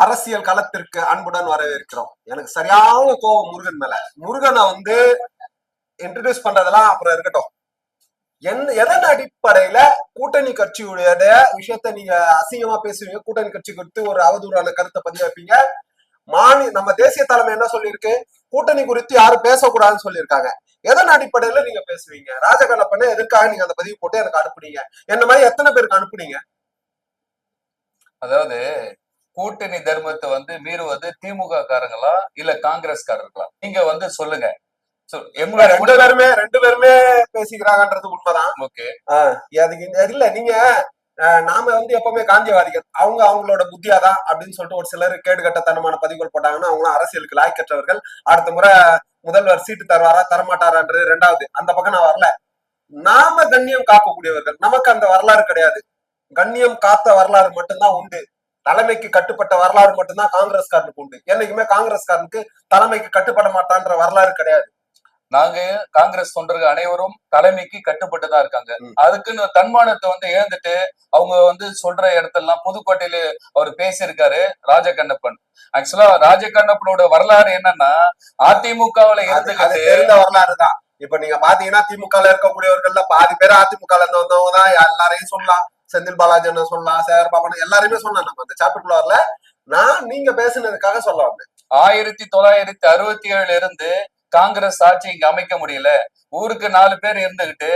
அரசியல் களத்திற்கு அன்புடன் வரவேற்கிறோம். எனக்கு சரியான கோபம் முருகன் மேல. முருகனை இன்ட்ரடியூஸ் பண்றதெல்லாம் அப்புறம் இருக்கட்டும். எதன் அடிப்படையில கூட்டணி கட்சியுடைய விஷயத்த நீங்க அசிங்கமா பேசுவீங்க? கூட்டணி கட்சி குறித்து ஒரு அவதூறான கருத்தை பதிவு வைப்பீங்க. நம்ம தேசிய தலைமை என்ன சொல்லியிருக்கு? கூட்டணி குறித்து யாரும் பேசக்கூடாதுன்னு சொல்லியிருக்காங்க. எதன் அடிப்படையில நீங்க பேசுவீங்க? ராஜகண்ணப்பனை எதற்காக நீங்க அந்த பதிவு போட்டு எனக்கு அனுப்புனீங்க? என்ன மாதிரி எத்தனை பேருக்கு அனுப்புனீங்க? அதாவது கூட்டணி தர்மத்தை மீறுவது திமுக காரங்களா இல்ல காங்கிரஸ்காரர்களா? நீங்க சொல்லுங்க. ரெண்டு பேருமே பேசிக்கிறாங்கன்றது உண்மைதான். ஓகே, இல்ல நீங்க நாம எப்பவுமே காந்தியவாதிகள், அவங்களோட புத்தியாதான் அப்படின்னு சொல்லிட்டு ஒரு சிலர் கேடுகட்டத்தனமான பதிவுகள் போட்டாங்கன்னா அவங்களும் அரசியலுக்கு லாய்க்கற்றவர்கள். அடுத்த முறை முதல்வர் சீட்டு தருவாரா தரமாட்டாரான்றது ரெண்டாவது. அந்த பக்கம் நான் வரல. நாம கண்ணியம் காக்கக்கூடியவர்கள். நமக்கு அந்த வரலாறு கிடையாது. கண்ணியம் காத்த வரலாறு மட்டும்தான் உண்டு. தலைமைக்கு கட்டுப்பட்ட வரலாறு மட்டும்தான் காங்கிரஸ்காரனுக்கு உண்டு. என்னைக்குமே காங்கிரஸ்காரனுக்கு தலைமைக்கு கட்டுப்பட மாட்டான்ற வரலாறு கிடையாது. நாங்க காங்கிரஸ் தொண்டர்கள் அனைவரும் தலைமைக்கு கட்டுப்பட்டுதான் இருக்காங்க. அதுக்குன்னு தன்மானத்தை இழந்துட்டு அவங்க சொல்ற இடத்தெல்லாம் புதுக்கோட்டையில அவர் பேசியிருக்காரு ராஜகண்ணப்பன். ஆக்சுவலா ராஜகண்ணப்பனோட வரலாறு என்னன்னா அதிமுகவுல இருந்துகிட்டு வரலாறு தான். இப்ப நீங்க பாத்தீங்கன்னா திமுகல இருக்கக்கூடியவர்கள்ல பாதி பேர் அதிமுகல இருந்து வந்தவங்க தான். எல்லாரையும் சொல்லலாம். செந்தில் பாலாஜி என்ன சொல்லலாம், சேகர் பாபன் எல்லாருமே சொல்லலாம். நம்ம அந்த சாப்டர்குள்ள வரல. நான் நீங்க பேசுனதுக்காக சொல்ல வந்தேன். 1967 இருந்து காங்கிரஸ் ஆட்சி இங்க அமைக்க முடியல. ஊருக்கு 4 பேர் இருந்துகிட்டு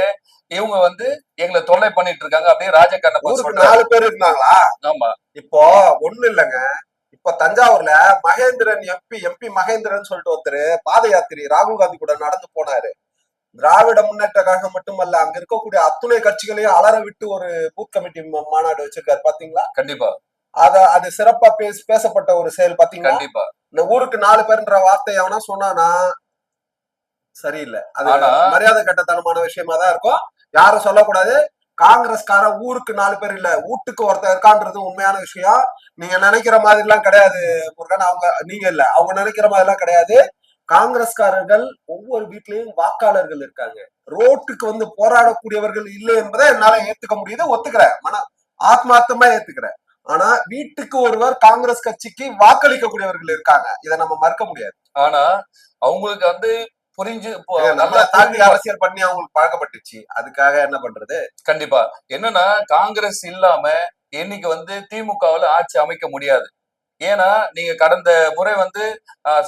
இவங்க எங்களை தொல்லை பண்ணிட்டு இருக்காங்க. அப்படியே ராஜகண்ணப்பன் 4 பேர் இருந்தாங்களா? ஆமா. இப்போ ஒண்ணு இல்லைங்க. இப்ப தஞ்சாவூர்ல மகேந்திரன் எம்பி மகேந்திரன் சொல்லிட்டு ஒருத்தர் பாத யாத்திரை ராகுல் காந்தி கூட நடந்து போனாரு. திராவிட முன்னேற்ற கழகம் மட்டுமல்ல, அங்க இருக்கக்கூடிய அத்துணை கட்சிகளையும் அலற விட்டு ஒரு பூத் கமிட்டி மாநாடு வச்சிருக்காரு. பாத்தீங்களா? கண்டிப்பா. அது சிறப்பா பேசப்பட்ட ஒரு செயல். பாத்தீங்களா? கண்டிப்பா. இந்த ஊருக்கு 4 பேருன்ற வார்த்தை எவனா சொன்னானா சரியில்லை. அது மரியாதை கட்டத்தனமான விஷயமா தான் இருக்கும். யாரும் சொல்லக்கூடாது. காங்கிரஸ்கார ஊருக்கு 4 பேர் இல்ல, வீட்டுக்கு ஒருத்தர் இருக்கான்றது உண்மையான விஷயம். நீங்க நினைக்கிற மாதிரி எல்லாம் கிடையாது முருகன். நீங்க இல்ல, அவங்க நினைக்கிற மாதிரி எல்லாம் கிடையாது. காங்கிரஸ்காரர்கள் ஒவ்வொரு வீட்லயும் வாக்காளர்கள் இருக்காங்க. ரோட்டுக்கு போராடக்கூடியவர்கள் இல்லை என்பதை என்னால ஏத்துக்க முடியுது, ஒத்துக்கிறேன், ஆத்மார்த்தமா ஏத்துக்கிறேன். ஆனா வீட்டுக்கு ஒருவர் காங்கிரஸ் கட்சிக்கு வாக்களிக்கக்கூடியவர்கள் இருக்காங்க. இதை நம்ம மறுக்க முடியாது. ஆனா அவங்களுக்கு புரிஞ்சு நல்லா தாண்டி அரசியல் பண்ணி அவங்களுக்கு பழக்கப்பட்டுச்சு. அதுக்காக என்ன பண்றது? கண்டிப்பா. என்னன்னா காங்கிரஸ் இல்லாம இன்னைக்கு திமுகவுல ஆட்சி அமைக்க முடியாது. ஏன்னா நீங்க கடந்த முறை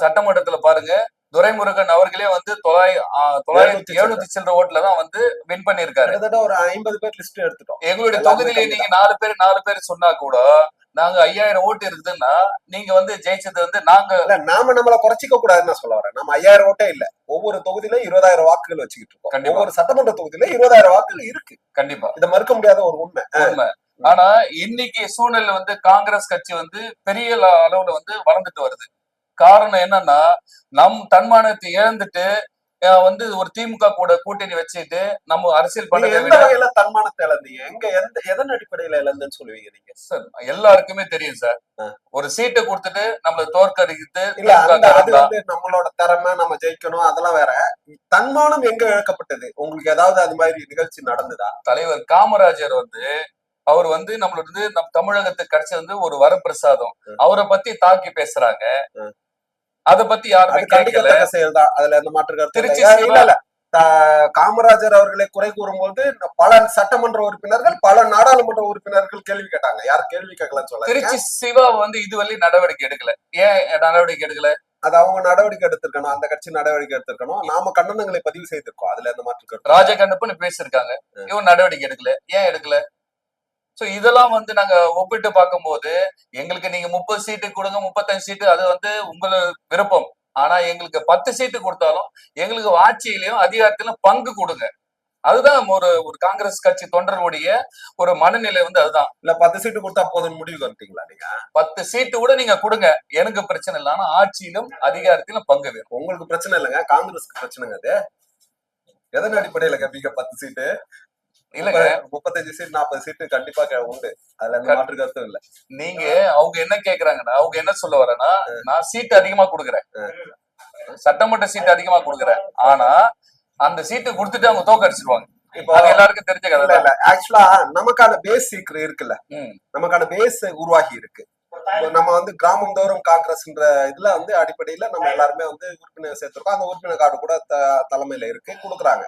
சட்டமன்றத்துல பாருங்க, துரைமுருகன் அவர்களே 900 சில்லற ஓட்டுலதான் வின் பண்ணிருக்காரு. ஒரு 50 பேர் லிஸ்ட் எடுத்துட்டோம். எங்களுடைய தொகுதியில நீங்க 4 பேர் சொன்னா கூட நாங்க 5000 ஓட்டு இருக்குதுன்னா நீங்க ஜெயிச்சது நாங்க நாம நம்மள குறைச்சிக்க கூடாதுன்னு சொல்ல வரேன். நம்ம 5000 ஓட்டே இல்ல, ஒவ்வொரு தொகுதியில 20000 வாக்குகள் வச்சுக்கிட்டு இருக்கோம். ஒவ்வொரு சட்டமன்ற தொகுதியில 20000 வாக்குகள் இருக்கு. கண்டிப்பா, இதை மறுக்க முடியாத ஒரு உண்மை. ஆனா இன்னைக்கு சூழ்நிலை காங்கிரஸ் கட்சி பெரிய அளவுல வளர்ந்துட்டு வருது. காரணம் என்னன்னா, நம் தன்மானத்தை இழந்துட்டு ஒரு திமுக கூட கூட்டணி வச்சுட்டு நம்ம அரசியல் பண்ண தன்மானத்தை இழந்தீங்க. எதன் அடிப்படையில இழந்துன்னு சொல்லுவீங்க நீங்க? சார் எல்லாருக்குமே தெரியும் சார். ஒரு சீட்டை கொடுத்துட்டு நம்மள தோற்கடிக்கிறது நம்மளோட திறமை, நம்ம ஜெயிக்கணும், அதெல்லாம் வேற. தன்மானம் எங்க இழக்கப்பட்டது? உங்களுக்கு ஏதாவது அது மாதிரி நிகழ்ச்சி நடந்ததா? தலைவர் காமராஜர் அவர் நம்மளோட நம் தமிழகத்துக்கு கிடைச்சது ஒரு வரப்பிரசாதம். அவரை பத்தி தாக்கி பேசுறாங்க. அத பத்தி யாருமே கேட்கல. செயல்தான். அதுல எந்த மாற்று கருத்து இல்ல. காமராஜர் அவர்களை குறை கூறும்போது பல சட்டமன்ற உறுப்பினர்கள், பல நாடாளுமன்ற உறுப்பினர்கள் கேள்வி கேட்டாங்க. யார் கேள்வி கேட்கலன்னு சொல்ல. திருச்சி சிவா இதுவரை நடவடிக்கை எடுக்கல. ஏன் நடவடிக்கை எடுக்கல? அது அவங்க நடவடிக்கை எடுத்திருக்கணும், அந்த கட்சி நடவடிக்கை எடுத்திருக்கணும். நாம கண்டனங்களை பதிவு செய்திருக்கோம். அதுல எந்த மாற்று கருத்து. ராஜகண்ணப்பன் பேசிருக்காங்க, இவன் நடவடிக்கை எடுக்கல. ஏன் எடுக்கல? சோ இதெல்லாம் நாங்க ஒப்பிட்டு பார்க்கும்போது எங்களுக்கு நீங்க 30 சீட்டு கொடுங்க, 35 சீட்டு, அது உங்களோட விருப்பம். ஆனா எங்களுக்கு 10 சீட்டு கொடுத்தாலும் எங்களுக்கு ஆட்சியிலையும் அதிகாரத்திலும் பங்கு கொடுங்க. அதுதான் ஒரு காங்கிரஸ் கட்சி தொண்டர்களுடைய ஒரு மனநிலை அதுதான். இல்ல 10 சீட்டு கொடுத்தா போதும் முடிவு வந்துட்டீங்களா நீங்க? 10 சீட்டு கூட நீங்க கொடுங்க, எனக்கு பிரச்சனை இல்லை. ஆனா ஆட்சியிலும் அதிகாரத்திலும் பங்கு வேணும். உங்களுக்கு பிரச்சனை இல்லைங்க, காங்கிரஸ்க்கு பிரச்சனைங்க. அது எதன் அடிப்படையில கேப்பீங்க 10 சீட்டு? இல்லங்க, 35 சீட் 40 சீட்டு கண்டிப்பா உண்டு. அதுல எந்த மாற்று கருத்தும் இல்ல. நீங்க அவங்க என்ன கேக்குறாங்கன்னா, அவங்க என்ன சொல்ல வரேன்னா, நான் சீட்டு அதிகமா கொடுக்குறேன், சட்டமன்ற சீட்டு அதிகமா கொடுக்குறேன், ஆனா அந்த சீட்டு கொடுத்துட்டு அவங்க தோக்கடிச்சிருவாங்க. இப்போ எல்லாருக்கும் தெரிஞ்ச கதை இல்ல. ஆக்சுவலா நமக்கான பேஸ் இருக்குல்ல, நமக்கான பேஸ் உருவாகி இருக்கு. நம்ம வந்து கிராமம் தோறும் காங்கிரஸ்ன்ற இதுல வந்து அடிப்படையில நம்ம எல்லாருமே வந்து உறுப்பினர் சேர்த்திருக்கோம். அந்த உறுப்பினர் கார்டு கூட தலைமையில இருக்கு, கொடுக்குறாங்க.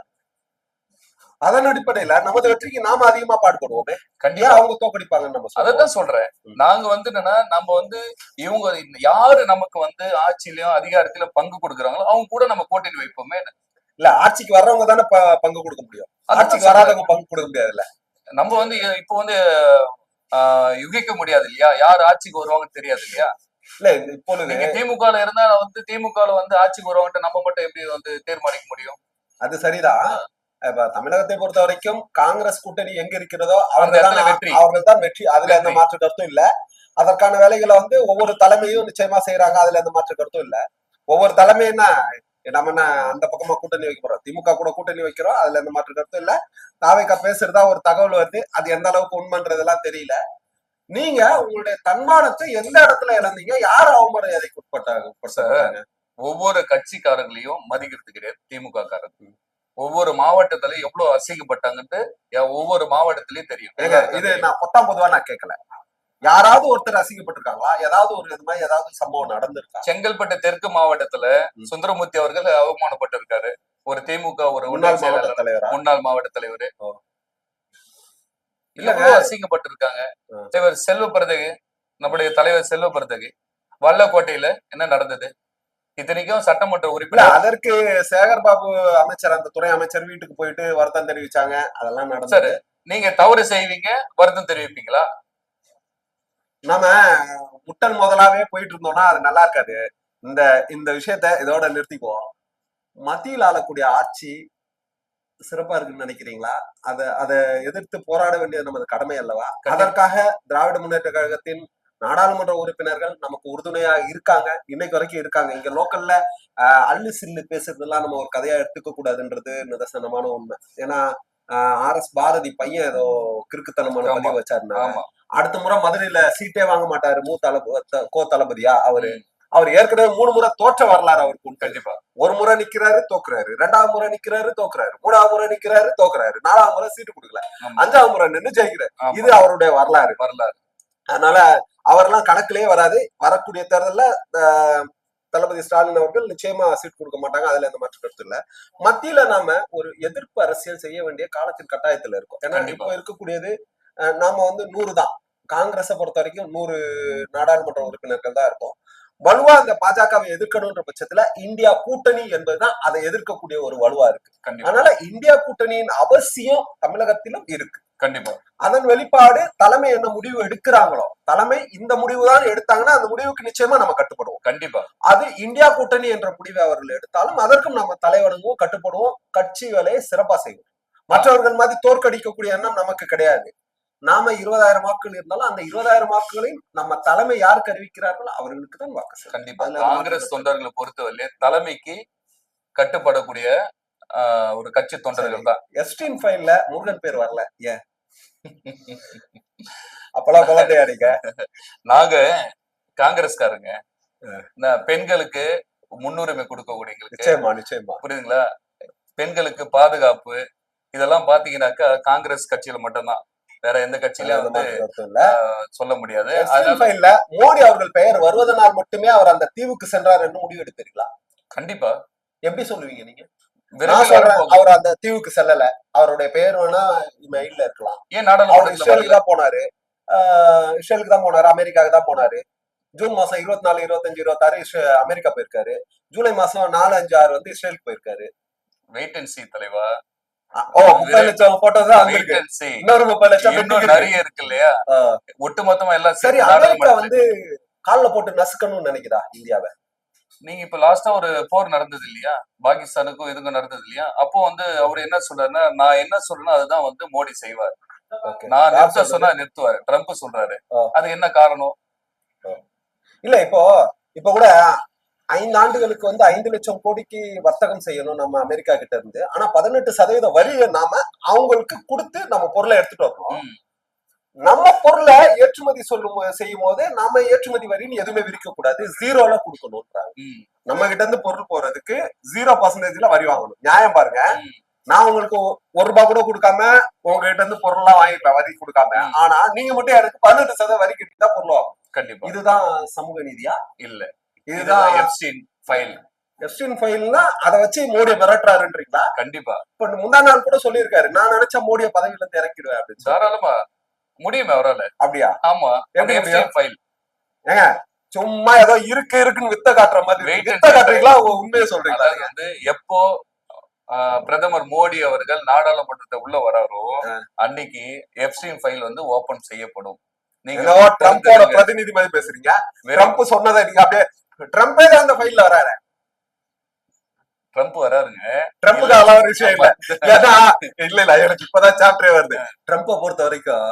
அதன் அடிப்படையில நமது வெற்றிக்கு நாம அதிகமா பாடுபடுவோமே. கண்டிப்பா அவங்க தோக்கடிப்பாங்கன்னு நம்ம அதத்தான் சொல்றேன். நாங்க வந்து என்னன்னா, நம்ம வந்து இவங்க யாரு நமக்கு வந்து ஆட்சியிலயும் அதிகாரத்திலும் பங்கு கொடுக்குறாங்களோ அவங்க கூட நம்ம கூட்டணி வைப்போமே. இல்ல, ஆட்சிக்கு வர்றவங்க தானே பங்கு கொடுக்க முடியும், ஆட்சிக்கு வராதவங்க பங்கு கொடுக்க முடியாதுல்ல. நம்ம வந்து இப்போ வந்து யுகிக்க முடியாது இல்லையா, யார் ஆட்சிக்கு வருவாங்கன்னு தெரியாது இல்லையா. இல்ல இப்பொழுது நீங்க திமுக இருந்தா வந்து திமுக வந்து ஆட்சிக்கு வருவாங்கன்ட்டு நம்ம மட்டும் எப்படி வந்து தீர்மானிக்க முடியும்? அது சரிதான். இப்ப தமிழகத்தை பொறுத்த வரைக்கும் காங்கிரஸ் கூட்டணி எங்க இருக்கிறதோ அவர்கள் தான் வெற்றி. அதுல எந்த மாற்று கருத்தும் இல்ல. அதற்கான வேலைகளை வந்து ஒவ்வொரு தலைமையும் நிச்சயமா செய்யறாங்க. அதுல எந்த மாற்று கருத்தும் இல்ல. ஒவ்வொரு தலைமை நம்ம என்ன அந்த பக்கமா கூட்டணி வைக்க போறோம், திமுக கூட கூட்டணி வைக்கிறோம், அதுல எந்த மாற்று கருத்தும் இல்ல. தாவேக்கா பேசுறதா ஒரு தகவல் வருது, அது எந்த அளவுக்கு உண்மைன்றதெல்லாம் தெரியல. நீங்க உங்களுடைய தன்மானத்தை எந்த இடத்துல இழந்தீங்க? யார் அவமரியாதைக்கு உட்பட்டாங்க? ஒவ்வொரு கட்சிக்காரங்களையும் மதிக்கிறது கிடையாது திமுக காரங்க. ஒவ்வொரு மாவட்டத்திலயும் எவ்வளவு அசிங்கப்பட்டாங்கன்னு ஒவ்வொரு மாவட்டத்திலயும் தெரியும். இது நான் பொதுவா நான் கேட்கல, யாராவது ஒருத்தர் அசிங்கப்பட்டிருக்காங்களா? ஏதாவது ஒரு இது மாதிரி ஏதாவது சம்பவம் நடந்திருக்கா? செங்கல்பட்டு தெற்கு மாவட்டத்துல சுந்தரமூர்த்தி அவர்கள் அவமானப்பட்டு இருக்காரு. ஒரு திமுக ஒரு முன்னாள் மாவட்ட தலைவர் அசிங்கப்பட்டிருக்காங்க. தலைவர் செல்வ பிறந்தகை, நம்முடைய தலைவர் செல்வ பிறந்தகை வல்லக்கோட்டையில என்ன நடந்தது? இத்தனைக்கும் சட்டமன்ற உறுப்பினர். அதற்கு சேகர் பாபு அமைச்சர், அந்த துறை அமைச்சர் வீட்டுக்கு போயிட்டு வருத்தம் தெரிவிச்சாங்க, அதெல்லாம் நடந்தது. நீங்க தவறு செய்வீங்க, வருத்தம் தெரிவிப்பீங்களா? நம்ம முட்டல் முதலாவே போயிட்டு இருந்தோம்னா அது நல்லா இருக்காது. இந்த விஷயத்த இதோட நிறுத்திக்குவோம். மத்தியில் ஆளக்கூடிய ஆட்சி சிறப்பா இருக்குன்னு நினைக்கிறீங்களா? அதை எதிர்த்து போராட வேண்டியது நமது கடமை அல்லவா? அதற்காக திராவிட முன்னேற்ற கழகத்தின் நாடாளுமன்ற உறுப்பினர்கள் நமக்கு உறுதுணையா இருக்காங்க, இன்னைக்கு வரைக்கும் இருக்காங்க. இங்க லோக்கல்ல அள்ளு சில்லு பேசுறதெல்லாம் நம்ம ஒரு கதையா எடுத்துக்க கூடாதுன்றது நிதர்சனமான உண்மை. ஏன்னா RS பாரதி பையன் ஏதோ கிறுக்குத்தனமான பதிவு வச்சாருனாங்க. அடுத்த முறை மதுரையில சீட்டே வாங்க மாட்டாரு கோ தளபதியா அவர் ஏற்கனவே 3 முறை தோற்ற வரலாறு அவருக்கு. கண்டிப்பா ஒரு முறை நிக்கிறாரு தோக்குறாரு, 2வது முறை நிக்கிறாரு தோக்குறாரு, 3வது முறை நிக்கிறாரு தோக்குறாரு, 4வது முறை சீட்டு கொடுக்கல, 5வது முறை நின்று ஜெயிக்கிறாரு. இது அவருடைய வரலாறு. அதனால அவரெல்லாம் கணக்கிலே வராது. வரக்கூடிய தேர்தல்ல தளபதி ஸ்டாலின் அவர்கள் நிச்சயமா சீட் கொடுக்க மாட்டாங்க, அதுல எந்த மாற்று கருத்து இல்ல. மத்தியில நாம ஒரு எதிர்ப்பு அரசியல் செய்ய வேண்டிய காலத்தின் கட்டாயத்துல இருக்கும். ஏன்னா இப்போ இருக்கக்கூடியது நாம வந்து 100 தான். காங்கிரஸை பொறுத்த வரைக்கும் 100 நாடாளுமன்ற உறுப்பினர்கள் தான் இருக்கும். வலுவா அந்த பாஜகவை எதிர்க்கணும்ன்ற பட்சத்துல இந்தியா கூட்டணி என்பதுதான் அதை எதிர்க்கக்கூடிய ஒரு வலுவா இருக்கு. அதனால இந்தியா கூட்டணியின் அவசியம் தமிழகத்திலும் இருக்கு. கண்டிப்பா அதன் வெளிப்பாடு தலைமை என்ன முடிவு எடுக்கிறாங்களோ, தலைமை இந்த முடிவு தான் எடுத்தாங்கன்னா அந்த முடிவுக்கு நிச்சயமா நம்ம கட்டுப்படுவோம். கண்டிப்பா அது இந்தியா கூட்டணி என்ற முடிவை அவர்கள் எடுத்தாலும் அதற்கும் நம்ம தலைவணங்குவோம், கட்டுப்படுவோம், கட்சி வேலையை சிறப்பா செய்வோம். மற்றவர்கள் மாதிரி தோற்கடிக்கக்கூடிய எண்ணம் நமக்கு கிடையாது. நாம 20,000 வாக்குகள் இருந்தாலும் அந்த 20,000 வாக்குகளையும் நம்ம தலைமை யாருக்கு அறிவிக்கிறார்களோ அவர்களுக்கு தான் வாக்கு. கண்டிப்பா காங்கிரஸ் தொண்டர்களை பொறுத்தவரை தலைமைக்கு கட்டுப்படக்கூடிய ஒரு கட்சி தொண்டர்கள் தான். எஸ்டின் ஃபைல்ல முருகன் பேர் வரல, ஏன்? அப்பெல்லாம் குழந்தை அடிக்க நாங்க காங்கிரஸ்காரங்க பெண்களுக்கு முன்னுரிமை கொடுக்கக்கூடியவங்களுக்கு நிச்சயமா புரியுதுங்களா? பெண்களுக்கு பாதுகாப்பு இதெல்லாம் பாத்தீங்கன்னாக்கா காங்கிரஸ் கட்சியில மட்டும்தான், வேற எந்த கட்சியில வந்து சொல்ல முடியாது. மோடி அவர்கள் பெயர் வருவதனால் மட்டுமே அவர் அந்த தீவுக்கு சென்றார் என்று முடிவு எடுத்தீர்களா? கண்டிப்பா. எப்படி சொல்லுவீங்க நீங்க? அவர் அந்த தீவுக்கு செல்லல, அவருடைய பெயர் வேணா மெயில்ல இருக்கலாம். ஏன் நாடாளுமன்ற இஸ்ரேலுக்கு தான் போனாரு, அமெரிக்காவுக்கு தான் போனாரு. ஜூன் மாசம் 24, 25, 26 அமெரிக்கா போயிருக்காரு. ஜூலை மாசம் 4, 5, 6 வந்து இஸ்ரேலுக்கு போயிருக்காரு. வெயிட் அண்ட் சீ தலைவா. 30 லட்சம் போட்டோ தான் இன்னொரு 30 லட்சம் நிறைய இருக்கு இல்லையா? ஒட்டுமொத்தமா எல்லாம் சரி. அமெரிக்கா வந்து கால்ல போட்டு நசுக்கணும்னு நினைக்குதா இந்தியாவை? நீங்க இப்ப லாஸ்டா ஒரு போர் நடந்தது இல்லையா, பாகிஸ்தானுக்கும் இதுக்கும் நடந்தது இல்லையா? அப்போ வந்து அவர் என்ன சொல்றாருன்னா, நான் என்ன சொல்றேன்னா அதுதான் வந்து மோடி செய்வார், நான் நிறுத்த சொன்னா நிறுத்துவாரு, ட்ரம்ப் சொல்றாரு. அது என்ன காரணம்? இல்ல இப்போ கூட 5 ஆண்டுகளுக்கு வந்து 5 லட்சம் கோடிக்கு வர்த்தகம் செய்யணும் நம்ம அமெரிக்கா கிட்ட இருந்து. ஆனா 18% வரியை நாம அவங்களுக்கு கொடுத்து நம்ம பொருளை எடுத்துட்டு வரணும். நம்ம பொருளை ஏற்றுமதி செய்யும் போது நாம ஏற்றுமதி வரின்னு எதுவுமே விரிக்க கூடாது, 0ல கொடுக்கணும்ன்றாங்க. நம்ம கிட்ட இருந்து பொருள் போறதுக்கு 0% வரி வாங்கணும். நியாயம் பாருங்க. நான் உங்களுக்கு 1 ரூபாய் கூட கொடுக்காம உங்ககிட்ட இருந்து பொருள் எல்லாம் வாங்கிப்பேன் வரி கொடுக்காம. ஆனா நீங்க மட்டும் எனக்கு 18% வரி கிட்ட பொருள் வாங்கும். கண்டிப்பா இதுதான் சமூக நீதியா? இல்ல, இதுதான் எப்ஸ்டீன் ஃபைல். எப்ஸ்டீன் ஃபைல்னா அதை வச்சு மோடியை மிரட்டுறாருன்றீங்களா? கண்டிப்பா. இப்ப முந்தா நாள் கூட சொல்லியிருக்காரு, நான் நினைச்சா மோடியை பதவியில இருந்து இறக்கிடுவேன் அப்படின்னு. தாராளமா முடியுமே அவரால. அப்படியா? ஆமா, எப்படி எப்ஸ்டீன் ஃபைல். ஏங்க சும்மா ஏதோ இருக்குன்னு வித்த காட்டுற மாதிரி Wait வித்த காட்டுறீங்களா உண்மையை சொல்றீங்களா? அதாவது வந்து எப்போ பிரதமர் மோடி அவர்கள் நாடாளுமன்றத்தை உள்ள வராரோ அன்னைக்கு எப்ஸ்டீன் ஃபைல் வந்து ஓபன் செய்யப்படும். நீங்க ட்ரம்போட பிரதிநிதி மாதிரி பேசுறீங்க. ட்ரம்ப் சொன்னதை நீங்க அப்படியே ட்ரம்பே தான் அந்த ஃபைல்ல வராரு. ட்ரம்ப் வராருங்க. ட்ரம்ப்புக்கு அதெல்லாம் ஒரு விஷயம் இல்ல. ஏன்னா இல்ல எனக்கு இப்பதான் சாப்டரே வருது. ட்ரம்ப பொறுத்த வரைக்கும்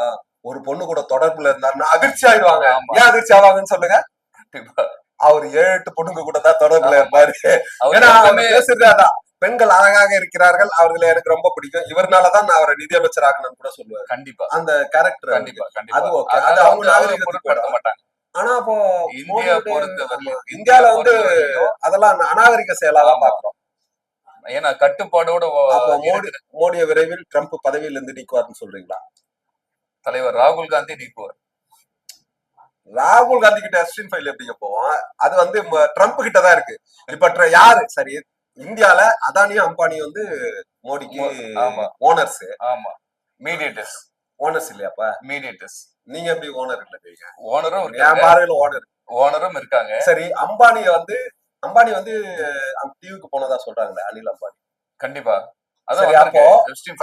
ஒரு பொண்ணு கூட தொடர்புல இருந்தாருன்னா அதிர்ச்சி ஆயிடுவாங்க. ஏன் அதிர்ச்சி ஆவாங்கன்னு சொல்லுங்க. அவர் 7-8 பொண்ணுங்க கூட தான் தொடர்புல இருப்பாரு. ஏன்னா பேசுறது அதான், பெண்கள் அழகாக இருக்கிறார்கள், அவர்களை எனக்கு ரொம்ப பிடிக்கும், இவர்னாலதான் நான் அவரை நிதியமைச்சர் ஆகணும்னு கூட சொல்லுவாரு. கண்டிப்பா அந்த கேரக்டர். கண்டிப்பா கண்டிப்பா. அது ஓகே, அது அவங்க நாகரிகத்துக்கு பொருட்படுத்த மாட்டாங்க. ஆனா அப்போ இந்தியா பொறுத்தவரை இந்தியால வந்து அதெல்லாம் அநாகரிக செயலாதான் பாக்குறோம். ஏன்னா கட்டுப்பாடோட மோடியை விரைவில் ட்ரம்ப் பதவியில இருந்து நீக்குவார்னு சொல்றீங்களா? தலைவர் ராகுல் காந்தி நீக்குவார். ராகுல் காந்தி கிட்ட எப்ஸ்டீன் ஃபைல் எப்படிங்க போவோம்? அது வந்து ட்ரம்ப் கிட்ட தான் இருக்கு. இப்ப யாரு சரி, இந்தியால அதானியும் அம்பானியும் வந்து மோடிக்கு ஓனர்ஸ். ஆமா, மீடியேட்டர்ஸ். ஓனர்ஸ் இல்லையாப்பா? மீடியேட்டர்ஸ். நீங்க எப்படி ஓனர் இல்ல? ஓனரும் ஓனரும் இருக்காங்க. சரி, அம்பானி வந்து தீவுக்கு போனதா சொல்றாங்களே அனில் அம்பானி. கண்டிப்பா. சரி, அப்போ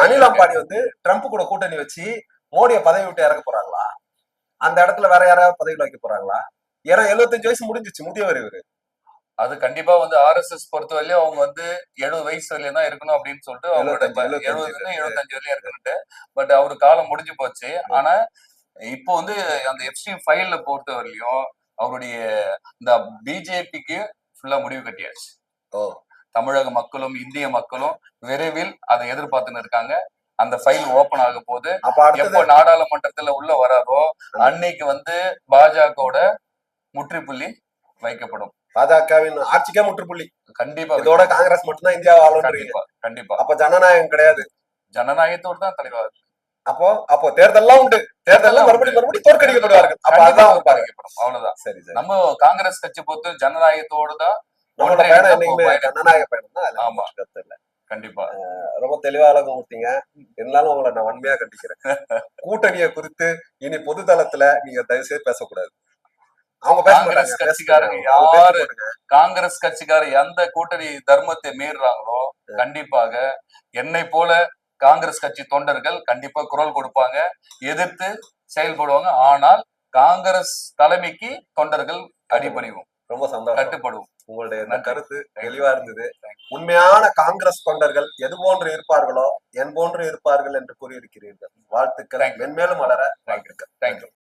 அனில் அம்பானி வந்து ட்ரம்ப் கூட கூட்டணி வச்சு மோடியை பதவி விட்டு இறக்க போறாங்களா? அந்த இடத்துல வேற யாராவது பதவியில் வைக்க போறாங்களா? ஏன்னா 75 வயசு முடிஞ்சிச்சு, முதியவர் இவரு. அது கண்டிப்பா வந்து RSS பொறுத்தவரையிலும் அவங்க வந்து 70 வயசு வரையும் தான் இருக்கணும் அப்படின்னு சொல்லிட்டு அவங்களோட 70 வரையும் இருக்கணும்ட்டு. பட் அவரு காலம் முடிஞ்சு போச்சு. ஆனா இப்போ வந்து அந்த எப்ஸ்டீன் ஃபைல்ல பொறுத்தவரையிலும் அவருடைய இந்த பிஜேபிக்கு ஃபுல்லா முடிவு கட்டியாச்சு. தமிழக மக்களும் இந்திய மக்களும் விரைவில் அதை எதிர்பார்த்துன்னு இருக்காங்க. அந்த ஃபைல் ஓபன் ஆக போது எப்போ நாடாளுமன்றத்துல உள்ள வராரோ அன்னைக்கு வந்து பாஜகவோட முற்றுப்புள்ளி வைக்கப்படும். பாஜகவின் ஆட்சிக்கே முற்றுப்புள்ளி. கண்டிப்பா. இதோட காங்கிரஸ் மட்டும்தான் இந்தியா ஆளும். கண்டிப்பா. அப்ப ஜனநாயகம் கிடையாது. ஜனநாயகத்தோடு தான் தலைவர். அப்போ தேர்தல்லாம் உண்டு. தேர்தல் மறுபடியும் தோற்கடிக்கப்படுவார்கள். அப்ப அதான் பாதிக்கப்படும். அவ்வளவுதான். சரி, நம்ம காங்கிரஸ் கட்சி பொறுத்து ஜனநாயகத்தோடு தான் ஜனநாயக பயணம் தான். ஆமா, கண்டிப்பா. ரொம்ப தெளிவாக கொடுத்தீங்க. இருந்தாலும் உங்களை நான் வன்மையா கண்டிக்கிறேன். கூட்டணியை குறித்து இனி பொது தளத்துல நீங்க தயவு செய்து பேசக்கூடாது. அவங்க காங்கிரஸ் கட்சிக்காரர் எந்த கூட்டணி தர்மத்தை மீறுறாங்களோ கண்டிப்பாக என்னை போல காங்கிரஸ் கட்சி தொண்டர்கள் கண்டிப்பா குரல் கொடுப்பாங்க, எதிர்த்து செயல்படுவாங்க. ஆனால் காங்கிரஸ் தலைமைக்கு தொண்டர்கள் அடிபணிவும். ரொம்ப சந்தோஷம். கட்டுப்படுவோம். உங்களுடைய இந்த கருத்து தெளிவா இருந்தது. உண்மையான காங்கிரஸ் தொண்டர்கள் எது போன்று இருப்பார்களோ என் போன்று இருப்பார்கள் என்று கூறியிருக்கிறீர்கள். வாழ்த்துக்கள். மென்மேலும் வளர வாழ்த்துக்கள். தேங்க்யூ.